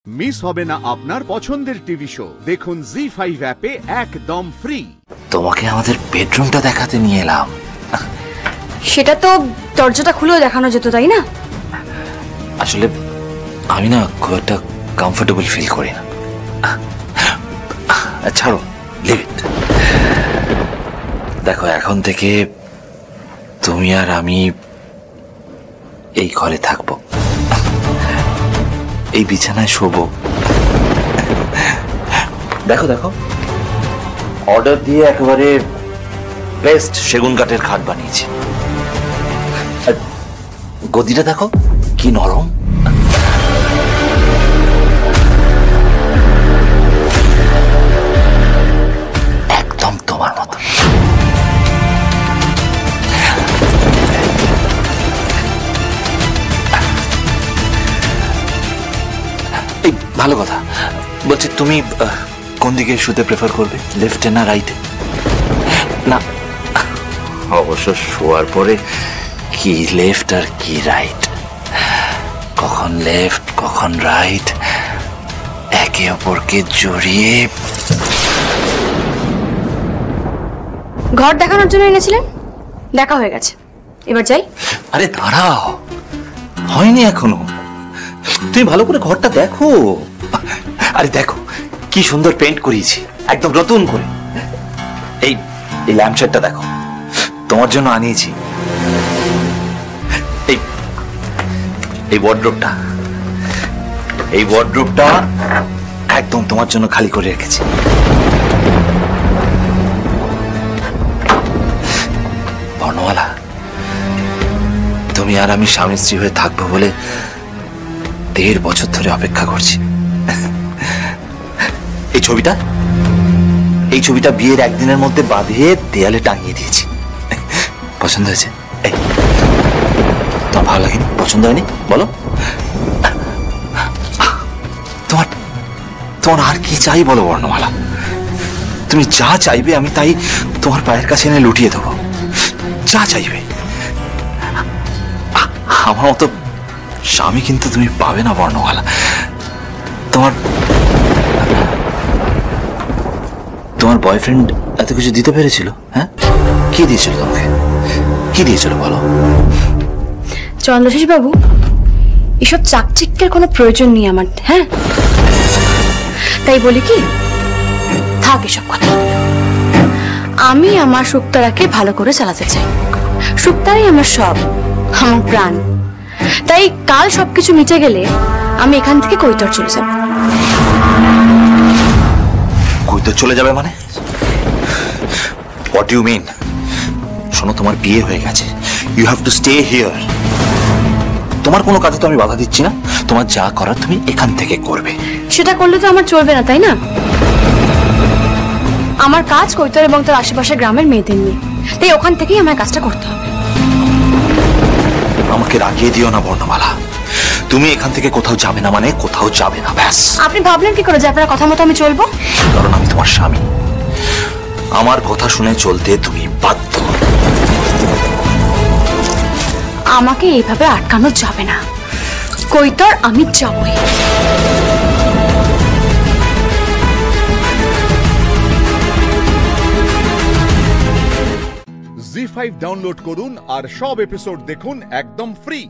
Miss হবে না আপনার পছন্দের টিভি শো। দেখুন জি5 অ্যাপে একদম ফ্রি। তোমাকে আমাদের বেডরুমটা দেখাতে নিয়ে এলাম। সেটা তো দরজাটা খুলেও দেখানো যেত, তাই না? আসলে আমি না খুব একটা কমফোর্টেবল ফিল করি না। ছাড়ো, লিভ ইট। দেখো, এখন থেকে তুমি আর আমি এই ঘরে থাকবো, এই বিছানায় শোবো। দেখো দেখো, অর্ডার দিয়ে একেবারে বেস্ট সেগুন কাঠের খাট বানিয়েছি। গদিটা দেখো কি নরম। একদম তোমার মতো। এই ভালো কথা বলছি, তুমি কোন দিকে শুতে প্রেফার করবে, লেফটে না রাইটে? না, অবশ্য শোয়ার পরে কি লেফট আর কি রাইট, কখন লেফট কখন রাইট একে অপরকে জড়িয়ে। ঘর দেখানোর জন্য এনেছিলেন, দেখা হয়ে গেছে, এবার যাই। আরে দাঁড়াও, হয়নি এখনো, তুমি ভালো করে ঘরটা দেখো। আরে দেখো কি সুন্দর পেইন্ট করিয়েছি, একদম নতুন করে। এই এই ল্যাম্পশেডটা দেখো, তোমার জন্য আনিয়েছি। এই ওয়ার্ডরোবটা, এই ওয়ার্ডরোবটা একদম তোমার জন্য খালি করে রেখেছি। বর্ণমালা, তুমি আর আমি স্বামী স্ত্রী হয়ে থাকবো বলে 1.5 বছর ধরে অপেক্ষা করছি। এই ছবিটা বিয়ের একদিনের মধ্যে বাঁধিয়ে দেয়ালে টাঙিয়ে দিয়েছি। পছন্দ হয়েছে? এই তোমার ভালো লাগেনি? পছন্দ হয়নি বলো? তোমার আর কি চাই বলো বর্ণমালা? তুমি যা চাইবে আমি তাই তোমার পায়ের কাছে এনে লুটিয়ে দেবো, যা চাইবে। আমার মতো স্বামী কিন্তু তুমি পাবে না বর্ণমালা। তোমার বয়ফ্রেন্ড এত কিছু দিতে পেরেছিল? হ্যাঁ, কি দিয়েছিল তোমাকে? কি দিয়েছিল বলো? চন্দ্রশেষ বাবু, এসব চাকচিক্যের কোনো প্রয়োজন নেই আমার। হ্যাঁ, তাই বলি কি, থাক এসব কথা। আমি আমার শুক্তারাকে ভালো করে চালাতে চাই। শুক্তারাই আমার সব, আমার প্রাণ। তাই কাল সবকিছু মিটে গেলে আমি এখান থেকে কৈতর চলে যাব। কৈতর চলে যাবে মানে? What you mean? শোনো, তোমার বিয়ে হয়ে গেছে, you have to stay here. তোমার কোনো কাজে তো আমি বাধা দিচ্ছি না, তোমার যা করার তুমি এখান থেকে করবে। সেটা করলে তো আমার চলবে না, তাই না? আমার কাজ কৈতর এবং তার আশেপাশের গ্রামের মেয়েদের নিয়ে, তাই ওখান থেকেই আমার কাজটা করতে হবে। আমাকে রাগিয়ে দিও না বর্ণমালা, তুমি এখান থেকে কোথাও যাবে না মানে কোথাও যাবে না, ব্যাস। আপনি ভাবলেন কি করে যে আপনার কথা মতো আমি চলবো? কারণ আমি তোমার স্বামী, আমার কথা শুনে চলতে তুমি বাধ্য। আমাকে এইভাবে আটকানো যাবে না, কৈতর আমি যাবই। জি5 ডাউনলোড করুন আর সব এপিসোড দেখুন একদম ফ্রি।